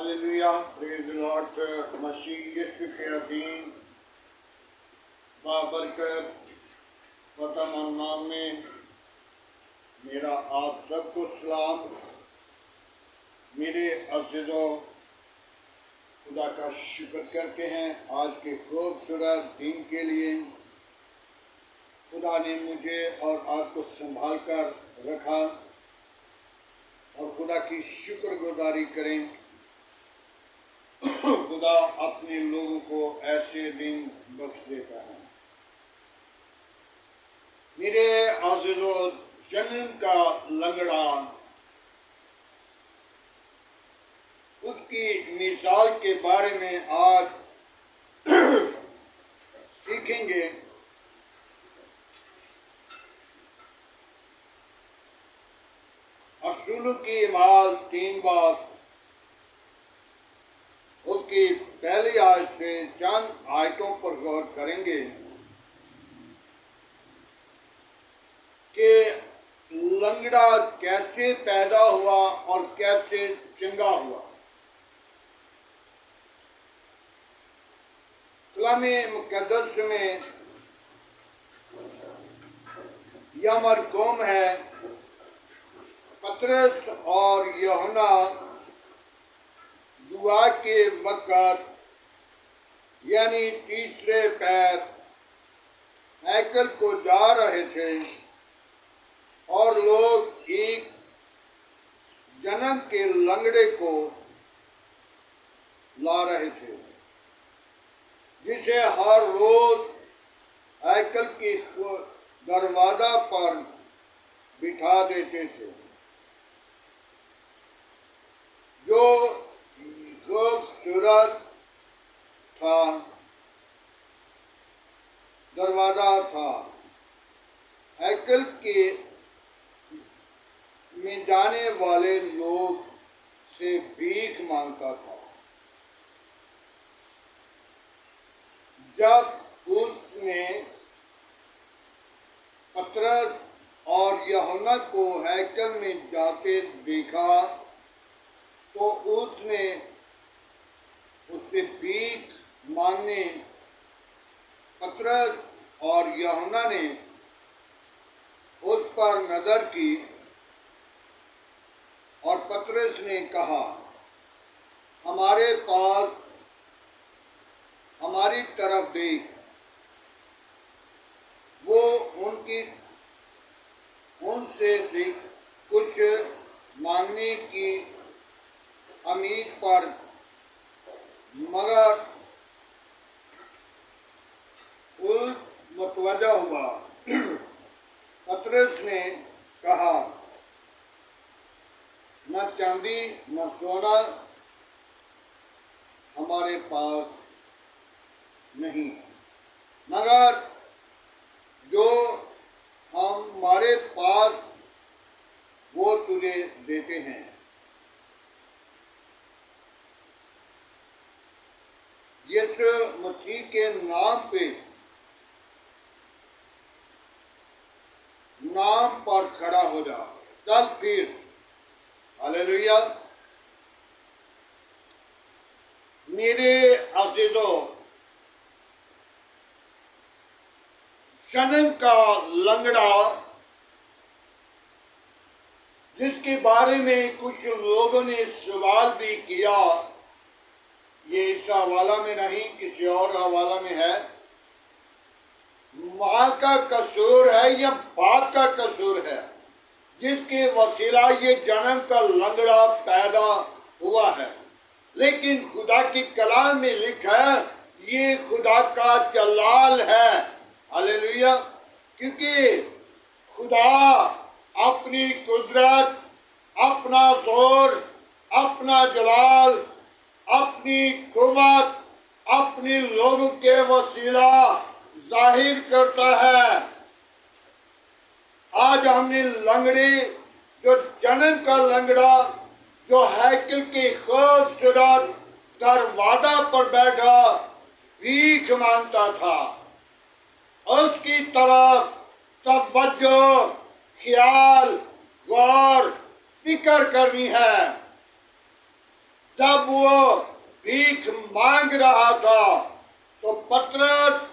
Hallelujah, praise the Lord. मसीह यीशु के अधीन बाबरकत वतन नाम में मेरा आप सबको सलाम। मेरे अज़ीज़ों, खुदा का शुक्र करते हैं आज के खूबसूरत दिन के लिए। खुदा ने मुझे और आपको संभाल कर रखा और खुदा की शुक्रगुजारी करें। खुदा अपने लोगों को ऐसे दिन बख्श देता है। मेरे अज़ीज़ों, जन्म का लंगड़ा, उसकी मिसाल के बारे में आज सीखेंगे। रसूलों की माल 3 बात, उसकी पहली आयत से चंद आयतों पर गौर करेंगे कि लंगड़ा कैसे पैदा हुआ और कैसे चंगा हुआ। कलामे मुकद्दस में यह मरकूम है, पतरस और यूहन्ना दुआ के वक़्त यानी तीसरे पैर हैकल को जा रहे थे और लोग एक जन्म के लंगड़े को ला रहे थे, जिसे हर रोज हैकल के दरवाजा पर बिठा देते थे, जो खूबसूरत था दरवाजा था। हैकल के में जाने वाले लोग से भीख मांगता था। जब उसने पतरस और यूहन्ना को हैकल में जाते देखा तो उसने उससे भीख मांगने पतरस और यूहन्ना ने उस पर नजर की और पतरस ने कहा, हमारे पास हमारी तरफ देख। वो उनसे कुछ मांगने की उम्मीद पर, मगर उस मुतवज्जा हुआ। पतरस ने कहा, न चांदी न सोना हमारे पास नहीं, मगर जो हमारे पास वो तुझे देते हैं। यीशु मसीह के नाम पर खड़ा हो जा, चल फिर। हालेलुया। मेरे अज़ीज़ों, जन्म का लंगड़ा, जिसके बारे में कुछ लोगों ने सवाल भी किया, ये इस हवाला में नहीं किसी और हवाला में है, माँ का कसूर है या बाप का कसूर है, जिसके वसीला ये जन्म का लंगड़ा पैदा हुआ है। लेकिन खुदा की कलाम में लिखा है ये खुदा का जलाल है। हालेलुया। क्योंकि खुदा अपनी कुदरत, अपना जोर, अपना जलाल, अपनी कुव्वत अपने लोगों के वसीला जाहिर करता है। आज हमने लंगड़ी, जो जन्म का लंगड़ा, जो हैकल के खूबसूरत दरवाजा पर बैठा भीख मांगता था, उसकी तरफ तवज्जो, ख्याल, गौर, फिक्र करनी है। जब वो भीख मांग रहा था तो पतरस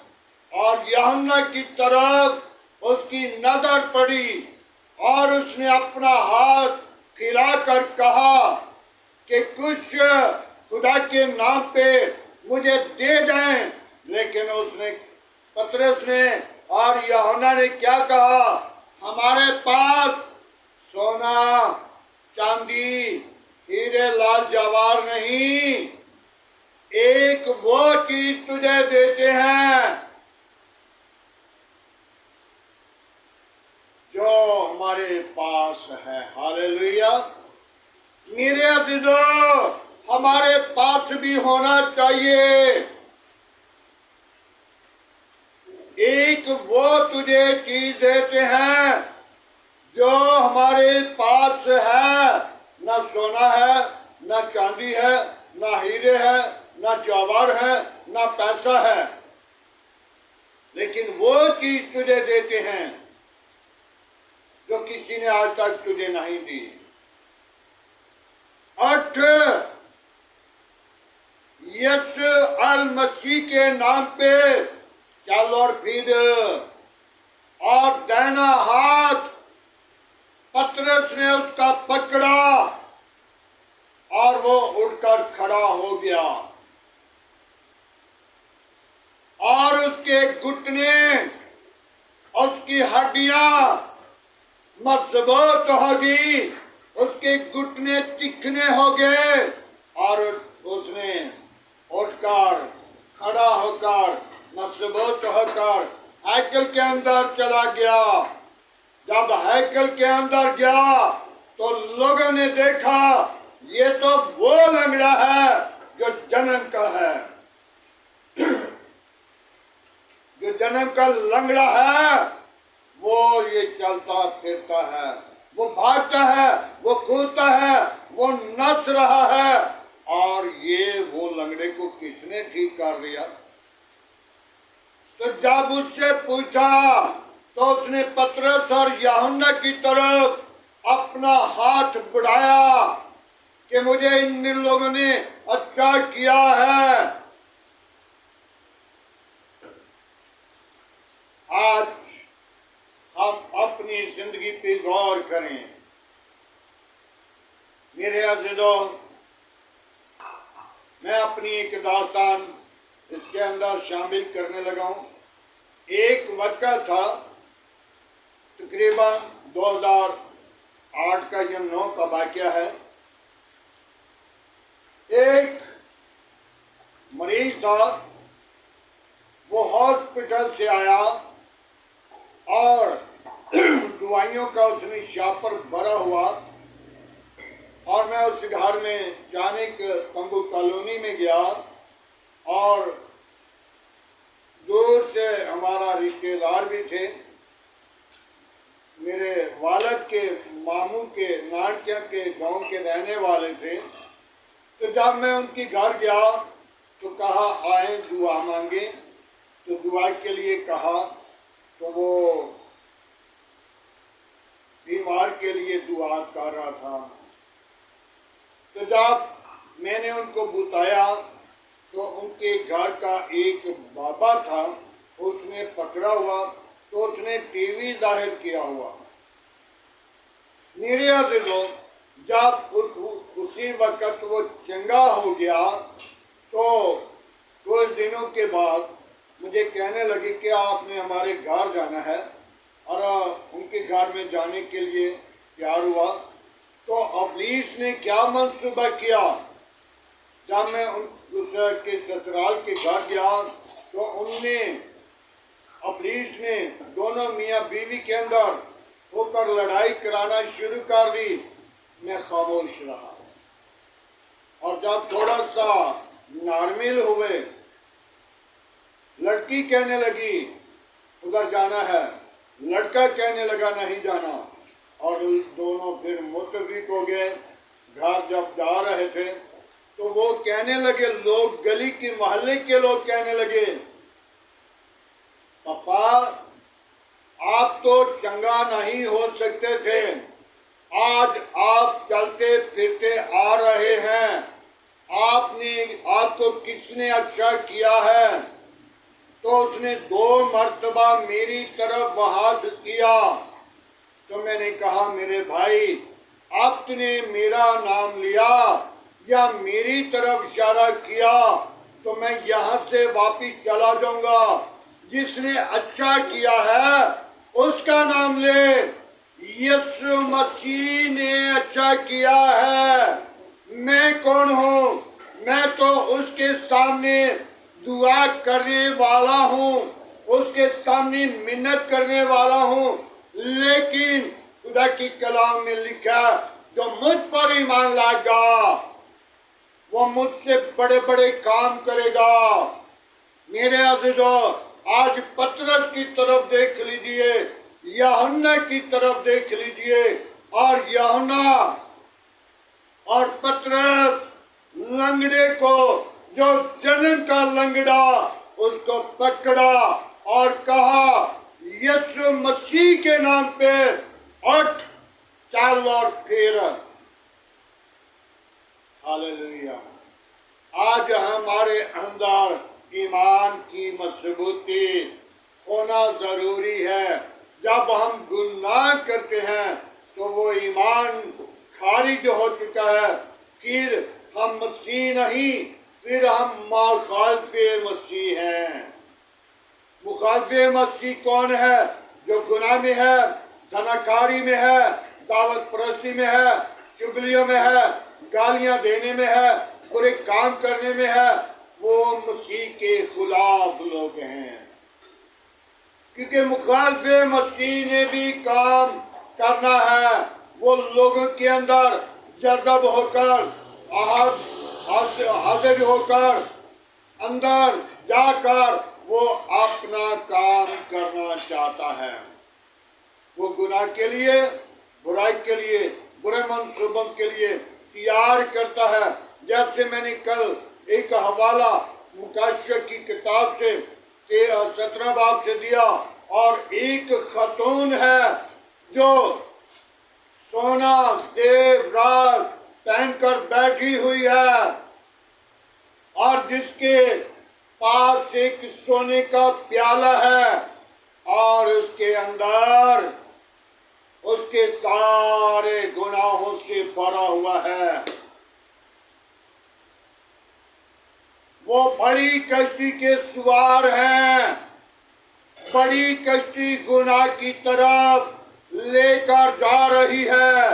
और यूहन्ना की तरफ उसकी नजर पड़ी और उसने अपना हाथ फैलाकर कहा कि कुछ खुदा के नाम पे मुझे दे दें। लेकिन उसने, पतरस ने और यूहन्ना ने क्या कहा? हमारे पास सोना चांदी हीरे लाल जवाहर नहीं, एक वो चीज तुझे देते हैं जो हमारे पास है। हालेलुया। मेरे अज़ीज़ों, हमारे पास भी होना चाहिए। एक वो तुझे चीज देते हैं जो हमारे पास है। ना सोना है, ना चांदी है, ना हीरे है, ना जवाहर है, ना पैसा है, लेकिन वो चीज तुझे देते हैं जो किसी ने आज तक तुझे नहीं दी। 8 यीशु अल मसीह के नाम पे चल और फिर। और दाहिना हाथ पतरस ने उसका पकड़ा और वो उठकर खड़ा हो गया और उसके घुटने, उसकी हड्डियां मजबूत होगी, उसके घुटने तिखने हो गए और उसने उठकर खड़ा होकर मजबूत होकर हैकल के अंदर चला गया। जब हैकल के अंदर गया तो लोगों ने देखा ये तो वो लंगड़ा है जो जन्म का है, जो जन्म का लंगड़ा है। वो ये चलता फिरता है, वो भागता है, वो कूदता है, वो नच रहा है। और ये वो लंगड़े को किसने ठीक कर दिया? तो जब उससे पूछा तो उसने पतरस और यूहन्ना की तरफ अपना हाथ बढ़ाया कि मुझे इन लोगों ने अच्छा किया है। आज हम अपनी जिंदगी पे गौर करें। मेरे अज़ीज़ों, मैं अपनी एक दास्तान इसके अंदर शामिल करने लगा हूं। एक वक्त था, तकरीबन 2008 का या 9 का वाक़या है। एक मरीज था, वो हॉस्पिटल से आया और दवाइयों का उसने शापर भरा हुआ और मैं उस घर में जाने के तंबू कॉलोनी में गया और दूर से हमारा रिश्तेदार भी थे, मेरे वालिद के मामू के नानकिया के गांव के रहने वाले थे। तो जब मैं उनके घर गया तो कहा आए दुआ मांगे, तो दुआ के लिए कहा तो वो बीमार के लिए दुआ कर रहा था। तो जब मैंने उनको बुलाया तो उनके घर का एक बाबा था, उसने पकड़ा हुआ, तो उसने टीवी जाहिर किया हुआ। मेरे अज़ीज़ों, जब उसी वक्त वो चंगा हो गया तो कुछ दिनों के बाद मुझे कहने लगे कि आपने हमारे घर जाना है, और उनके घर में जाने के लिए तैयार हुआ। तो इब्लीस ने क्या मंसूबा किया? जब मैं उसके ससुराल के घर गया तो उनने, इब्लीस ने दोनों मियाँ बीवी के अंदर होकर लड़ाई कराना शुरू कर दी। मैं खामोश रहा और जब थोड़ा सा नॉर्मल हुए, लड़की कहने लगी उधर जाना है, लड़का कहने लगा नहीं जाना, और दोनों फिर मुत्तफिक हो गए। घर जब जा रहे थे तो वो कहने लगे, लोग गली के मोहल्ले के लोग कहने लगे, पापा आप तो चंगा नहीं हो सकते थे, आज आप चलते फिरते आ रहे हैं, आपको किसने अच्छा किया है? तो उसने 2 मर्तबा मेरी तरफ हाथ किया। तो मैंने कहा, मेरे भाई, आपने मेरा नाम लिया या मेरी तरफ इशारा किया तो मैं यहाँ से वापिस चला जाऊंगा। जिसने अच्छा किया है उसका नाम ले। यीशु मसीह ने अच्छा किया है। मैं कौन हूँ? मैं तो उसके सामने दुआ करने वाला हूँ, उसके सामने मिन्नत करने वाला हूँ। लेकिन खुदा की कलाम में लिखा, जो मुझ पर ईमान लाएगा वो मुझसे बड़े बड़े काम करेगा। मेरे अज़ीज़ों, आज पतरस की तरफ देख लीजिए, यूहन्ना की तरफ देख लीजिए। और यूहन्ना और पतरस लंगड़े को, जो जन्म का लंगड़ा, उसको पकड़ा और कहा, यीशु मसीह के नाम पे उठ, चल और फिर। हालेलुया। आज हमारे अंदर ईमान की मजबूती होना जरूरी है। जब हम गुनाह करते हैं तो वो ईमान खारिज हो चुका है। फिर हम मसीह नहीं, फिर हम मुखालिफे मसीह हैं। मुखालिफे मसीह कौन है? जो गुनाह में है, धनाकारी में है, दावत परस्ती में है, चुगलियों में है, गालियां देने में है, बुरे काम करने में है, वो मसीह के खिलाफ लोग हैं। क्योंकि मुखालिफे मसीह ने भी काम करना है। वो लोगों के अंदर जज़ब होकर, हाजिर होकर, अंदर जाकर वो अपना काम करना चाहता है। वो गुनाह के लिए, बुराई के लिए, बुरे मंसूबों के लिए तैयार करता है। जैसे मैंने कल एक हवाला मुकाशा की किताब से 17 बाब से दिया, और एक खतून है जो सोना जेवरात पहनकर बैठी हुई है और जिसके पास एक सोने का प्याला है और उसके अंदर उसके सारे गुनाहों से भरा हुआ है। वो बड़ी कश्ती के सवार हैं। बड़ी कश्ती गुनाह की तरफ लेकर जा रही है।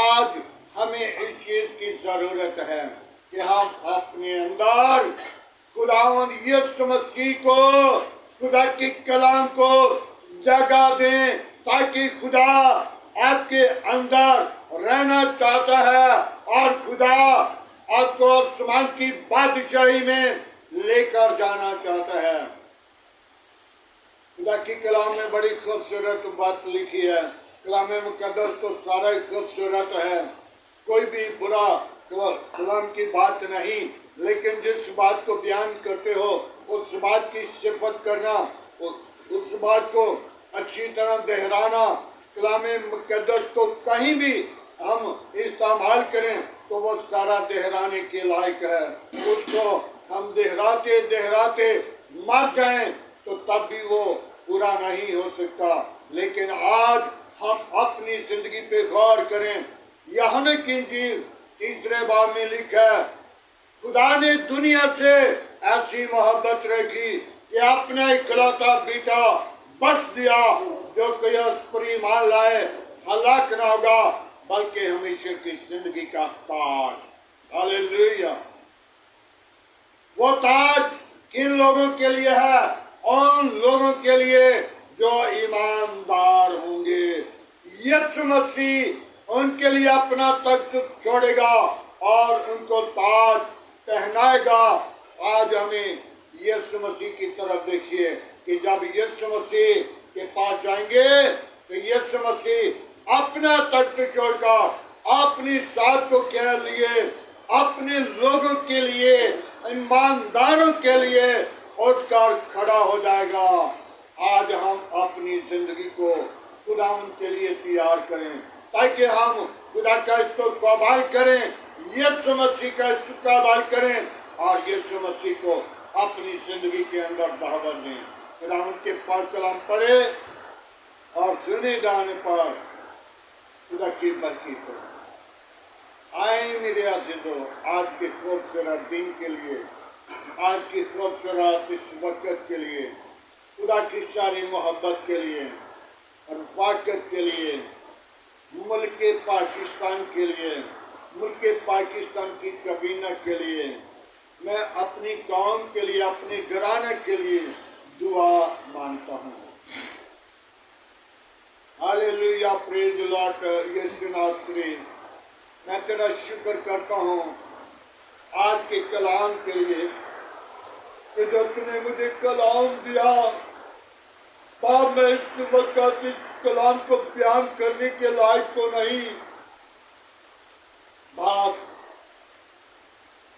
आज हमें इस चीज की जरूरत है कि हम अपने अंदर खुदावंद यीशु मसीह को, खुदा के कलाम को जगा दें, ताकि खुदा आपके अंदर रहना चाहता है और खुदा आपको आसमान की बादशाही में लेकर जाना चाहता है। खुदा की कलाम में बड़ी खूबसूरत बात लिखी है। कलाम मुकद्दस तो सारा ही खूबसूरत है, कोई भी बुरा कलाम की बात नहीं, लेकिन जिस बात को बयान करते हो उस बात की सिफत करना, उस बात को अच्छी तरह दोहराना। कलाम मुकद्दस को कहीं भी हम इस्तेमाल करें तो वो सारा दोहराने के लायक है। उसको हम दोहराते दोहराते मर जाएं तो तब भी वो पूरा नहीं हो सकता। लेकिन आज हम अपनी जिंदगी पे गौर करें। यूहन्ना की इंजील 3 बाब में लिखा है, खुदा ने दुनिया से ऐसी मोहब्बत रखी कि अपना इकलौता बेटा बख्श दिया, जो कोई उस पर ईमान लाए हलाक न होगा बल्कि हमेशा की जिंदगी का ताज। हालेलुया। वो ताज किन लोगों के लिए है? उन लोगों के लिए जो ईमानदार होंगे। यीशु मसीह उनके लिए अपना तख्त छोड़ेगा और उनको ताज पहनाएगा। आज हमें यीशु मसीह की तरफ देखिए कि जब यीशु मसीह के पास जाएंगे तो यीशु मसीह अपना तख्त छोड़कर अपनी साथ को कह लिए, अपने लोगों के लिए, ईमानदारों के लिए उठकर खड़ा हो जाएगा। आज हम अपनी जिंदगी को खुदा के लिए तैयार करें ताकि हम खुदा का इस्तकबाल करें। यीशु मसीह का इस्तेमाल करें और यीशु मसीह को अपनी जिंदगी के अंदर दावत दें। खुदा उनके पाक कलाम पढ़े और सुने जाने पर खुदा की बरकत हो। आए मेरे अज़ीज़ों, आज के खूबसूरत दिन के लिए, आज की खूबसूरत इस वक्त के लिए, खुदा की सारी मोहब्बत के लिए और वाकत के लिए, मुल्क पाकिस्तान के लिए, मुल्क पाकिस्तान की कबीना के लिए, मैं अपनी कौम के लिए, अपने घराने के लिए दुआ मांगता हूँ। Hallelujah, praise the Lord. यीशु नासरी, मैं तेरा शुक्र करता हूँ आज के कलाम के लिए कि जो तूने मुझे कलाम दिया। बाप, मैं इस वक्त इस कलाम को बयान करने के लायक तो नहीं बाप।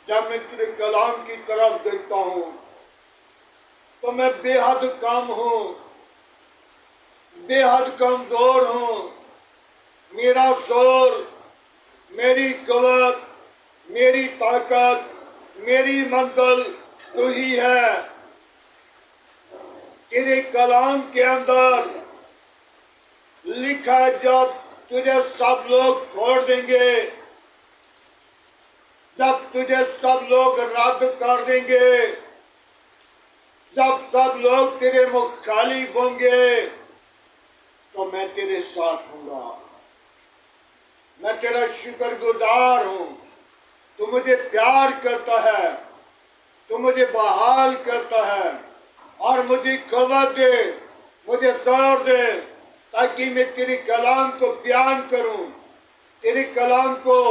जब मैं तेरे कलाम की तरफ देखता हूँ तो मैं बेहद कम हूँ, बेहद कमजोर हूँ। मेरा जोर, मेरी कुव्वत, मेरी ताकत, मेरी मंजिल तू ही है। तेरे कलाम के अंदर लिखा है, जब तुझे सब लोग छोड़ देंगे, जब तुझे सब लोग रद्द कर देंगे, जब सब लोग तेरे मुखालिफ होंगे, तो मैं तेरे साथ हूँगा। मैं तेरा शुक्रगुजार हूँ। तू मुझे प्यार करता है, तू मुझे बहाल करता है और मुझे क़ुव्वत दे, मुझे जोर दे, ताकि मैं तेरे कलाम को बयान करूँ, तेरे कलाम को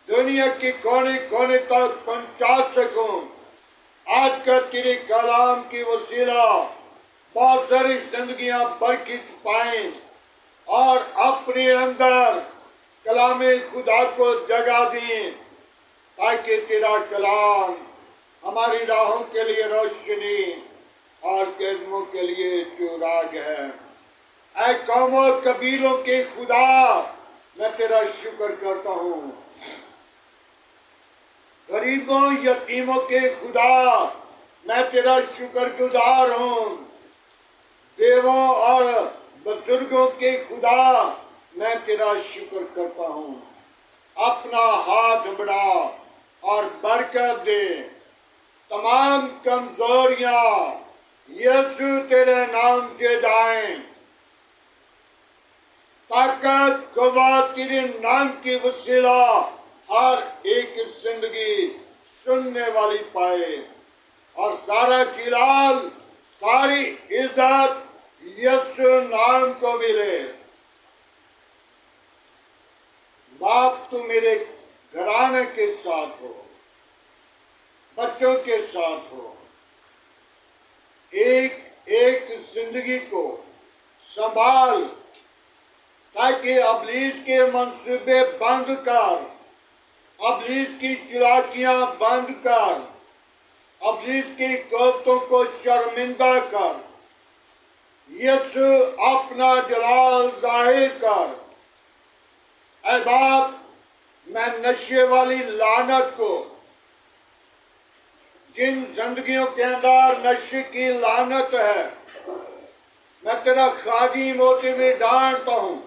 दुनिया के कोने कोने तक पहुँचा सकूँ। आज का तेरे कलाम की वसीला बहुत सारी जिंदगियाँ बरकत पाएं और अपने अंदर कलामे खुदा को जगा दें, ताकि तेरा कलाम हमारी राहों के लिए रोशनी और कदमों के लिए चुराग है। ऐ कौमों कबीलों के खुदा, मैं तेरा शुक्र करता हूँ। गरीबों यतीमों के खुदा, मैं तेरा शुक्रगुजार हूँ। देवों और बुजुर्गों के खुदा, मैं तेरा शुक्र करता हूँ। अपना हाथ बढ़ा और बरकत दे। तमाम कमजोरियां यीशु तेरे नाम से जाएं। ताकत क़ुव्वत तेरे नाम की वसीला हर एक जिंदगी सुनने वाली पाए और सारा जिलाल, सारी इज्जत यीशु नाम को मिले। बाप, तू मेरे घराने के साथ हो, बच्चों के साथ हो। एक एक जिंदगी को संभाल, ताकि अबलीस के मंसूबे बंद कर, अबलीस की चालाकियां बंद कर, अबलीस की कोफ्तों को शर्मिंदा कर। यीशु अपना जलाल जाहिर कर। ऐ बाप, मैं नशे वाली लानत को, जिन जिंदगियों के अंदर नशे की लानत है, मैं तेरा खादिम होते हुए डांटता हूँ।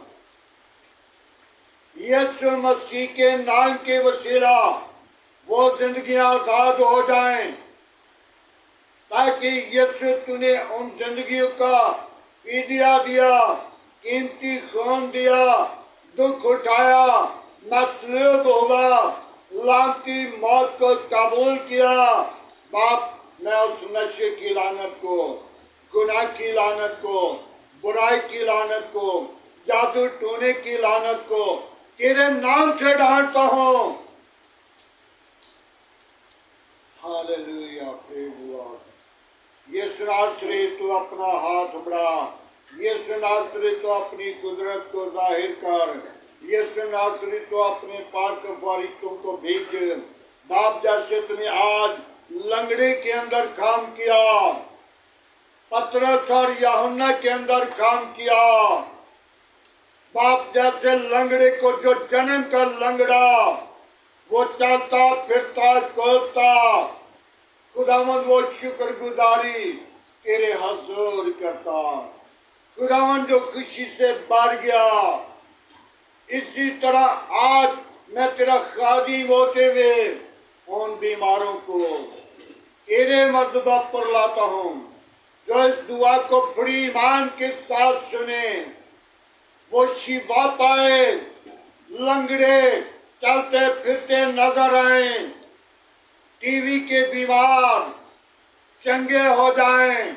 यीशु मसीह के नाम के वसीला वो जिंदगियां आजाद हो जाएं, ताकि यीशु तूने उन जिंदगियों का फीदिया दिया, कीमती खून दिया, दुख उठाया, मसलूब हुआ, लानती मौत को कबूल किया। बाप, मैं उस नशे की लानत को, गुनाह की लानत को, बुराई की लानत को, जादू टोने की लानत को तेरे नाम से डांटता हूँ। Hallelujah, praise the Lord. यीशु नासरी, तू अपना हाथ बढ़ा। यीशु नासरी, तू अपनी कुदरत को जाहिर कर। यीशु नासरी, तू अपने पाक फरिश्तों को भेज। बाप, जैसे तूने आज लंगड़े के अंदर काम किया, पतरस और यूहन्ना के अंदर काम किया। बाप, जैसे लंगड़े को, जो जन्म का लंगड़ा वो चलता फिरता कूदता, खुदावंद वो शुक्रगुजारी तेरे हजूर करता। खुदावंद जो खुशी से भर गया, इसी तरह आज मैं तेरा खादिम होते हुए उन बीमारों को तेरे मज़बा पर लाता हूँ, जो इस दुआ को बड़ी ईमान के साथ सुने, वो शिफा पाए, लंगड़े चलते फिरते नजर आए, टीवी के बीमार चंगे हो जाएं,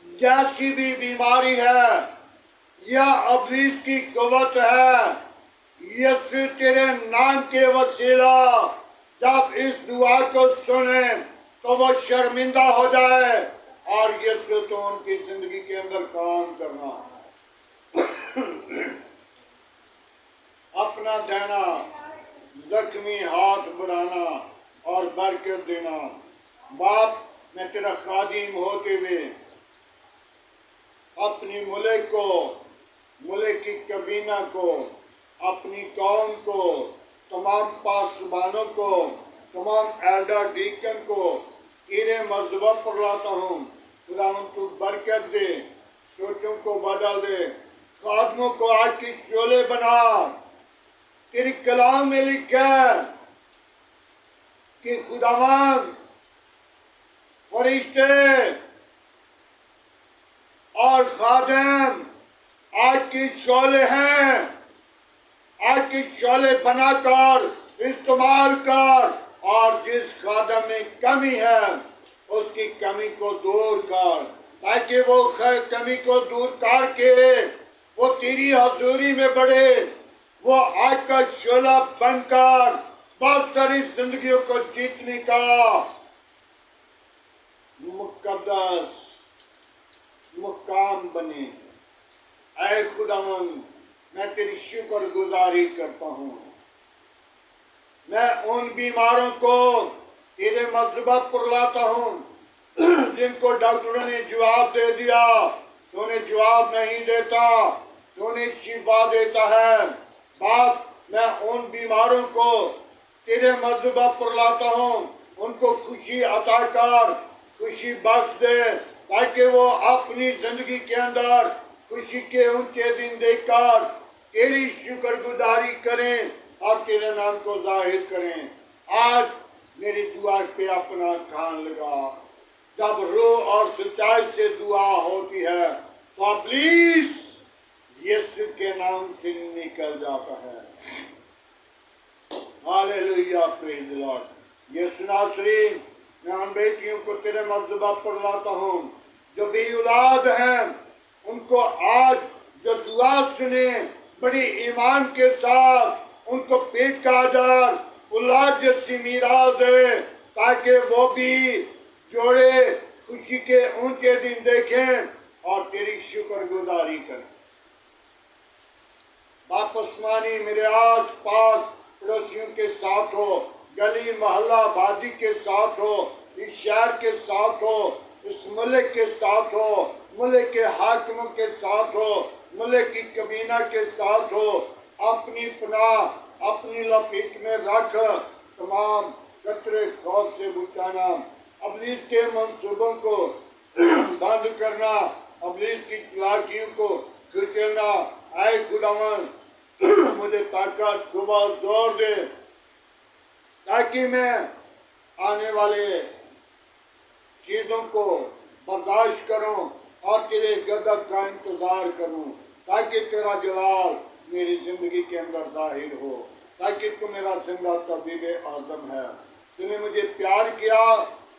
जैसी भी बीमारी है या अब्लीस की कुव्वत है, यीशु तेरे नाम के वसीला जब इस दुआ को सुने तो वो शर्मिंदा हो जाए और यीशु तो उनकी जिंदगी के अंदर काम करना, अपना देना, जख्मी हाथ बढ़ाना और बरकत देना। बाप, मैं तेरा खादिम होते हुए अपनी मुले की कबीना को, अपनी कौम को, तमाम पासबानों को, तमाम एल्डर डीकन को तेरे मज़बा पर लाता हूँ। खुदावंद तू बरकत दे, सोचों को बदल दे, खादमों को आज की शोले बना। तेरी कलाम में लिखा है कि खुदावंद फरिश्ते और खादिम आज की शोले हैं, आज की शोले बनाकर इस्तेमाल कर, और जिस खादिम में कमी है उसकी कमी को दूर कर, ताकि वो कमी को दूर करके वो तेरी हजूरी में बढ़े, वो आज का शोला बनकर बहुत सारी जिंदगियों को जीतने का मुकद्दस मुकाम बने। ऐ खुदावंद, मैं तेरी शुक्रगुजारी करता हूँ। मैं उन बीमारों को तेरे मज़बा पर लाता हूँ जिनको डॉक्टरों ने जवाब दे दिया, तो उन्हें जवाब नहीं देता, तो उन्हें शिफा देता है। बाप, मैं उन बीमारों को तेरे मज़बा पर लाता हूँ, उनको खुशी अता कर, खुशी बख्श दे, ताकि वो अपनी जिंदगी के अंदर खुशी के ऊंचे दिन देखकर तेरी शुक्रगुजारी करें और तेरे नाम को जाहिर करें। आज मेरी दुआ पे अपना कान लगा। जब रूह और सच्चाई से दुआ होती है तो प्लीज यीशु के नाम से निकल जाता है। Hallelujah, praise the Lord. यीशु नासरीन, मैं उन बेटियों को तेरे मज़बा पर लाता हूँ जो भी औलाद हैं, उनको आज जो दुआ सुने बड़ी ईमान के साथ उनको पेट का आजार औलाद जैसी मीरास दे, ताकि वो भी जोड़े खुशी के ऊंचे दिन देखें और तेरी शुक्रगुजारी करें। बाप आसमानी मेरे आस पास पड़ोसियों के साथ हो, गली मोहल्ला आबादी के साथ हो, इस शहर के साथ हो, इस मुल्क के साथ हो, मुल्क के हाकिमों के साथ हो, मुल्क की कबीना के साथ हो, अपनी पनाह अपनी लपेट में रख। तमाम खतरे खौफ से बचाना, अब्लीस के मंसूबों को बंद करना, अब्लीस की चालाकियों को कुचलना। आए खुदावंद, मुझे ताकत कुव्वत जोर दे, ताकि मैं आने वाले चीजों को बर्दाश्त करूं और तेरे गज़ब का इंतजार करूं, ताकि तेरा जलाल मेरी जिंदगी के अंदर जाहिर हो, ताकि तू मेरा जिंदा तबीब आज़म है। तूने मुझे प्यार किया,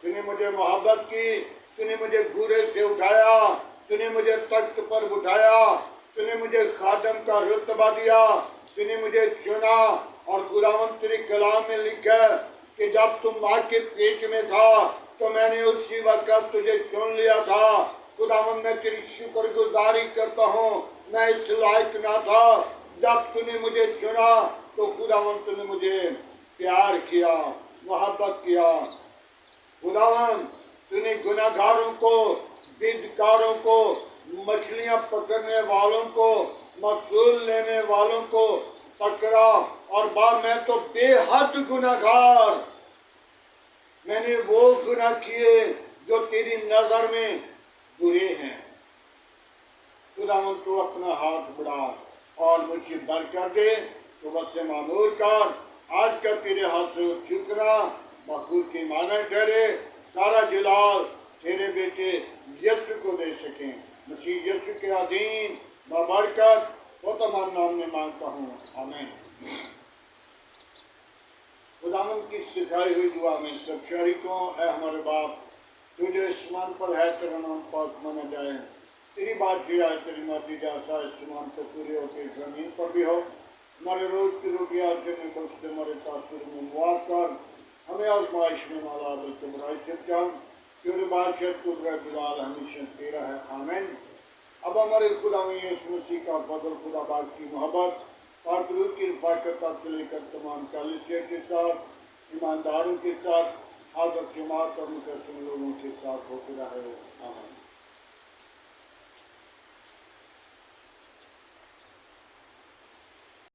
तूने मुझे मोहब्बत की, तूने मुझे घूरे से उठाया, तूने मुझे तख्त पर उठाया, तूने मुझे खादम का रुतबा दिया, तूने मुझे चुना। और खुदावंद तेरे कलाम में लिखा है कि जब तुम माँ के पेट में था तो मैंने उसी वक्त तुझे चुन लिया था। खुदावंद, मैं तेरी शुक्रगुजारी करता हूँ। मैं इस लायक ना था, जब तूने मुझे चुना तो खुदावंद तूने मुझे प्यार किया, मोहब्बत किया। खुदावंद, तूने गुनाहगारों को, बिदकारों को, मछलियां पकड़ने वालों को, मसूल लेने वालों को, पकड़ा और बाद मैं तो बेहद गुनहगार, मैंने वो गुनाह किए जो तेरी नजर में बुरे हैं। खुदावन तू अपना हाथ बढ़ा और मुझे बर कर दे, तो बस से मामूल कर। आज का तेरे हाथ से चुकना मकबूल की मानद ठहरे, सारा जलाल तेरे बेटे यीशु को दे सकें। मसीह यीशु के अधीन बबरकत वो तमाम नाम में मांगता हूँ, आमीन। खुदावन की सिखाई हुई दुआ में सब शरीकों, ऐ हमारे बाप, तुझे आसमान पर है तेरा नाम पाक माना जाए, तेरी बात की आए, तेरी मर्जी जैसा आसमान पर पूरी होती जमीन पर भी हो। हमारे रोज की रोटी आज से निकल से हमारे तासुर में मुआफ कर, हमें आजमाइश में माला बल्कि बुराई से बचा, क्योंकि बादशाह कुदरत जलाल हमेशा तेरा है, आमीन। अब हमारे खुदा में यीशु मसीह का फजल, खुदा बाप की मोहब्बत, पाक रूह की रफ़ाकत आप से लेकर तमाम कलीसिया के साथ, ईमानदारों के साथ, हाज़र जमात और मुतसिम लोगों के साथ होते रहे, आमीन।